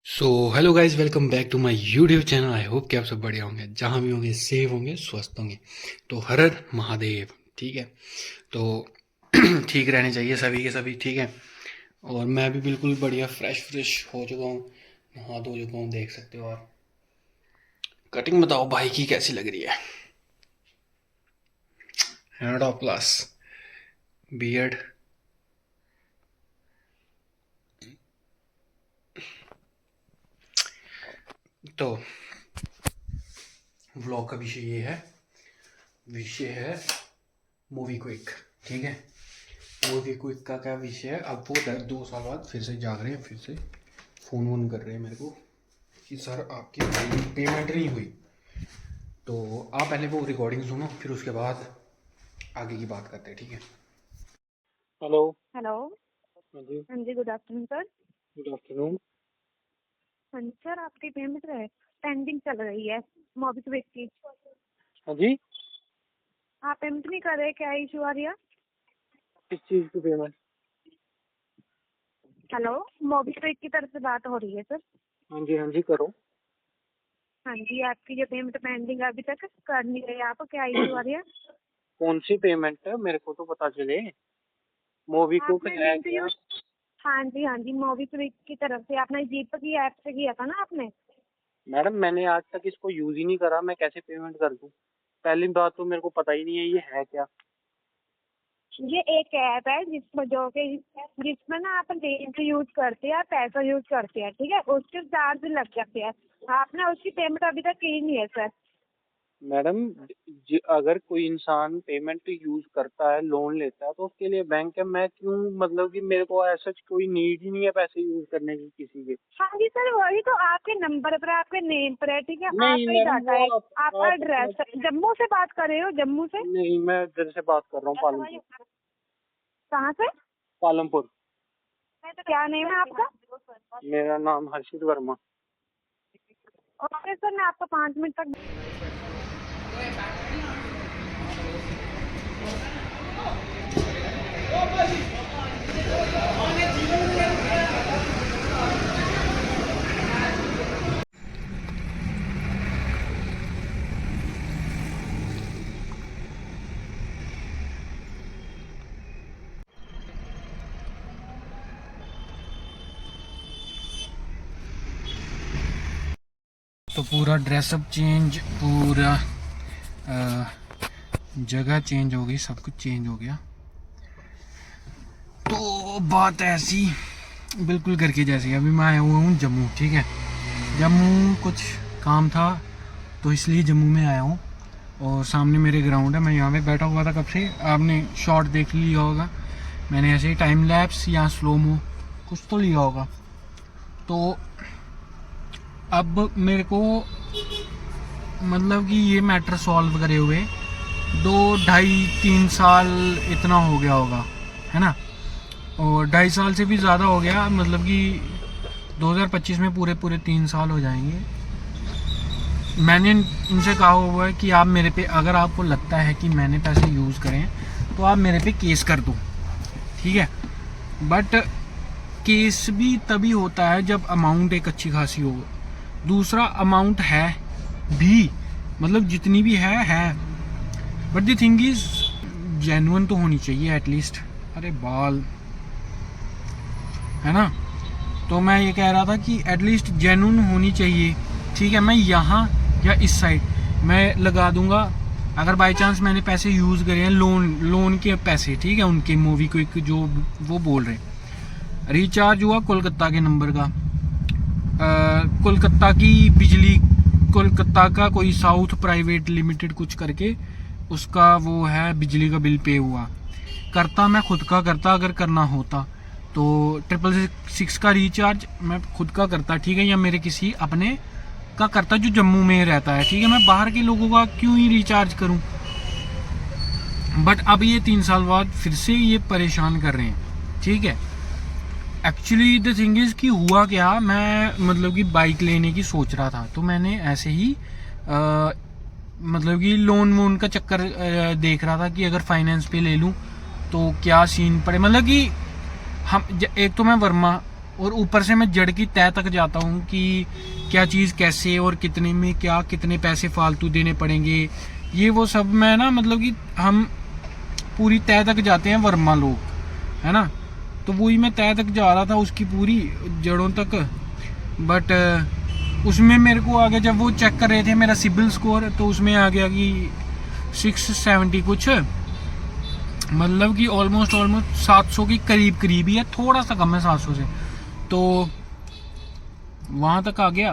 So hello guys, welcome back to my YouTube channel. I hope कि आप सब बढ़िया होंगे, जहाँ भी होंगे सेफ होंगे, स्वस्थ होंगे। तो हर हर महादेव। ठीक है। तो ठीक रहने चाहिए सभी के सभी। ठीक है। और मैं भी बिल्कुल बढ़िया फ्रेश फ्रेश हो चुका हूँ, नहा धो चुका हूँ, देख सकते हो आप। कटिंग बताओ भाई की कैसी लग रही है? Head plus beard. तो व्लॉग का विषय है मूवी क्विक। ठीक है। मूवी क्विक का क्या विषय है? अब वो 2 साल बाद फिर से जाग रहे हैं, फिर से फ़ोन वोन कर रहे हैं मेरे को कि सर आपकी पेमेंट नहीं हुई। तो आप पहले वो रिकॉर्डिंग सुनो, फिर उसके बाद आगे की बात करते हैं। ठीक है। हेलो। हेलो। हाँ जी। हाँ जी, good afternoon sir. Good afternoon. हाँ जी सर, आपकी पेमेंट है पेंडिंग चल रही है मोबिक्विक की। हाँ जी। आप पेमेंट नहीं कर रहे, क्या इशू आ रही है? किस चीज़ की पेमेंट? हेलो, मोबिक्विक की तरफ से बात हो रही है सर। हाँ जी करो। हाँ जी, आपकी जो पेमेंट पेंडिंग है अभी तक कर नहीं रही आप, क्या इशू आ रही है? कौन सी पेमेंट है मेरे को तो पता चले। मूवी को आपने है लिंक क्या? यूज, हाँ जी मोबिक्विक की तरफ से आपने जीप की ऐप से किया था ना आपने? मैडम मैंने आज तक इसको यूज़ ही नहीं करा, मैं कैसे पेमेंट कर दूँ? पहली बात तो मेरे को पता ही नहीं है ये है क्या। ये एक ऐप है जिसमें ना आप लिंक यूज करते हैं, पैसा यूज करते हैं, ठीक है, उसके चार्ज लग जाते हैं। आपने उसकी पेमेंट अभी तक की नहीं है सर। मैडम अगर कोई इंसान पेमेंट यूज़ करता है, लोन लेता है, तो उसके लिए बैंक है। मैं क्यों, मतलब कि मेरे को ऐसा कोई नीड ही नहीं है पैसे यूज़ करने की किसी के। हाँ जी सर, वही तो आपके नंबर पर आपके नेम पर है, ठीक है, नहीं आपका ही मैडम डाटा वो है। आपका आप अपना। एड्रेस जम्मू से बात कर रहे हो? जम्मू से? नहीं, मैं इधर से बात कर रहा हूँ, पालमपुर। कहाँ से? पालमपुर। क्या नेम है आपका? मेरा नाम हर्षित वर्मा। ओके सर, मैं आपको 5 मिनट तक। तो पूरा ड्रेसअप चेंज, पूरा जगह चेंज हो गई, सब कुछ चेंज हो गया। तो बात ऐसी बिल्कुल करके जैसी, अभी मैं आया हुआ हूँ जम्मू। ठीक है। जम्मू कुछ काम था तो इसलिए जम्मू में आया हूँ। और सामने मेरे ग्राउंड है, मैं यहाँ पे बैठा हुआ था कब से। आपने शॉट देख लिया होगा, मैंने ऐसे ही टाइम लैप्स या स्लोमो कुछ तो लिया होगा। तो अब मेरे को मतलब कि ये मैटर सॉल्व करे हुए 2 ढाई 3 साल इतना हो गया होगा, है ना। और 2.5 साल से भी ज़्यादा हो गया, मतलब कि 2025 में पूरे पूरे 3 साल हो जाएंगे। मैंने इनसे कहा हुआ है कि आप मेरे पे, अगर आपको लगता है कि मैंने पैसे यूज़ करें तो आप मेरे पे केस कर दो। ठीक है। बट केस भी तभी होता है जब अमाउंट एक अच्छी खासी हो। दूसरा, अमाउंट है भी, मतलब जितनी भी है, but the thing is genuine तो होनी चाहिए एटलीस्ट। अरे बाल, है ना। तो मैं ये कह रहा था कि एटलीस्ट जेन्युइन होनी चाहिए। ठीक है। मैं यहाँ या इस साइड मैं लगा दूंगा, अगर बाई चांस मैंने पैसे यूज़ करे हैं, लोन के पैसे, ठीक है, उनके मूवी को जो वो बोल रहे हैं। रिचार्ज हुआ कोलकाता के नंबर का, कोलकाता की बिजली, कोलकाता का कोई साउथ प्राइवेट लिमिटेड कुछ करके उसका वो है, बिजली का बिल पे हुआ। करता मैं खुद का करता, अगर करना होता तो 666 का रिचार्ज मैं खुद का करता, ठीक है, या मेरे किसी अपने का करता जो जम्मू में रहता है। ठीक है। मैं बाहर के लोगों का क्यों ही रिचार्ज करूं। बट अब ये 3 साल बाद फिर से ये परेशान कर रहे हैं। ठीक है। एक्चुअली द थिंग इज कि हुआ क्या, मैं मतलब कि बाइक लेने की सोच रहा था, तो मैंने ऐसे ही मतलब कि लोन वोन का चक्कर देख रहा था कि अगर फाइनेंस पे ले लूं तो क्या सीन पड़े। मतलब कि हम एक तो मैं वर्मा और ऊपर से मैं जड़ की तह तक जाता हूँ कि क्या चीज़ कैसे और कितने में क्या, कितने पैसे फालतू देने पड़ेंगे, ये वो सब मैं ना मतलब कि हम पूरी तह तक जाते हैं वर्मा लोग, है ना। तो वही मैं तह तक जा रहा था उसकी पूरी जड़ों तक। बट उसमें मेरे को आ गया, जब वो चेक कर रहे थे मेरा सिबिल स्कोर, तो उसमें आ गया कि 670 कुछ, मतलब कि ऑलमोस्ट 700 के करीब करीब ही है, थोड़ा सा कम है 700 से। तो वहाँ तक आ गया।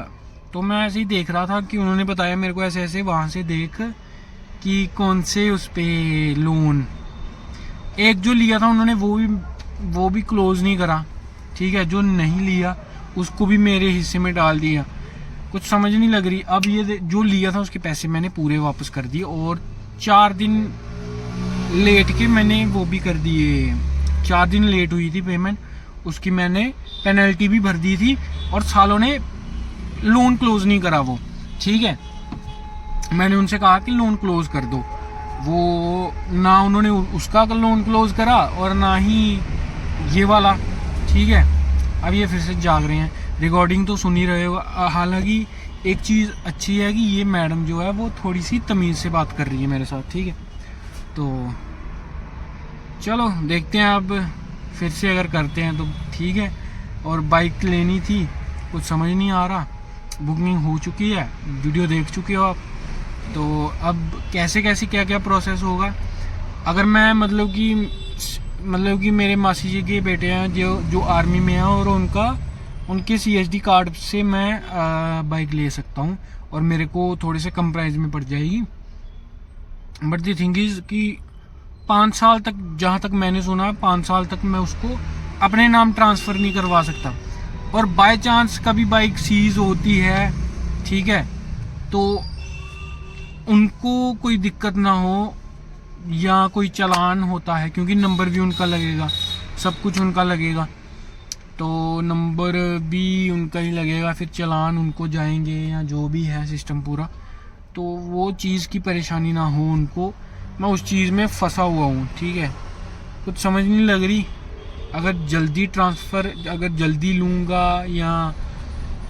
तो मैं ऐसे ही देख रहा था कि उन्होंने बताया मेरे को ऐसे ऐसे वहाँ से देख कि कौन से उस पे लोन, एक जो लिया था उन्होंने वो भी क्लोज नहीं करा, ठीक है। जो नहीं लिया उसको भी मेरे हिस्से में डाल दिया, कुछ समझ नहीं लग रही। अब ये जो लिया था उसके पैसे मैंने पूरे वापस कर दिए, और 4 दिन लेट के मैंने वो भी कर दिए। 4 दिन लेट हुई थी पेमेंट, उसकी मैंने पेनल्टी भी भर दी थी, और सालों ने लोन क्लोज नहीं करा वो, ठीक है। मैंने उनसे कहा कि लोन क्लोज कर दो, वो ना उन्होंने उसका लोन क्लोज करा और ना ही ये वाला, ठीक है। अब ये फिर से जाग रहे हैं, रिकॉर्डिंग तो सुन ही रहे हो। हालांकि एक चीज़ अच्छी है कि ये मैडम जो है वो थोड़ी सी तमीज़ से बात कर रही है मेरे साथ, ठीक है। तो चलो देखते हैं, अब फिर से अगर करते हैं तो ठीक है। और बाइक लेनी थी, कुछ समझ नहीं आ रहा, बुकिंग हो चुकी है, वीडियो देख चुके हो आप। तो अब कैसे कैसे क्या क्या प्रोसेस होगा, अगर मैं मतलब कि मेरे मासी जी के बेटे हैं जो आर्मी में हैं, और उनके CSD कार्ड से मैं बाइक ले सकता हूँ, और मेरे को थोड़े से कम प्राइस में पड़ जाएगी। बट द थिंग इज़ कि 5 साल तक, जहाँ तक मैंने सुना, 5 साल तक मैं उसको अपने नाम ट्रांसफ़र नहीं करवा सकता। और बाय चांस कभी बाइक सीज होती है, ठीक है, तो उनको कोई दिक्कत ना हो, या कोई चालान होता है, क्योंकि नंबर भी उनका लगेगा, सब कुछ उनका लगेगा, तो नंबर भी उनका ही लगेगा, फिर चालान उनको जाएंगे, या जो भी है सिस्टम पूरा। तो वो चीज़ की परेशानी ना हो उनको, मैं उस चीज़ में फंसा हुआ हूँ, ठीक है। कुछ समझ नहीं लग रही, अगर जल्दी लूँगा या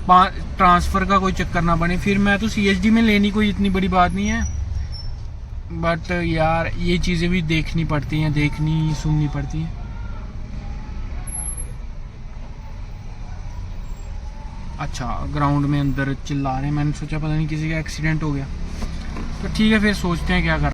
ट्रांसफ़र का कोई चक्कर ना बने, फिर मैं तो CSD में लेनी कोई इतनी बड़ी बात नहीं है। बट यार ये चीज़ें भी देखनी पड़ती हैं, सुननी पड़ती हैं। अच्छा, ग्राउंड में अंदर चिल्ला रहे हैं, मैंने सोचा पता नहीं किसी का एक्सीडेंट हो गया। तो ठीक है, फिर सोचते हैं क्या कर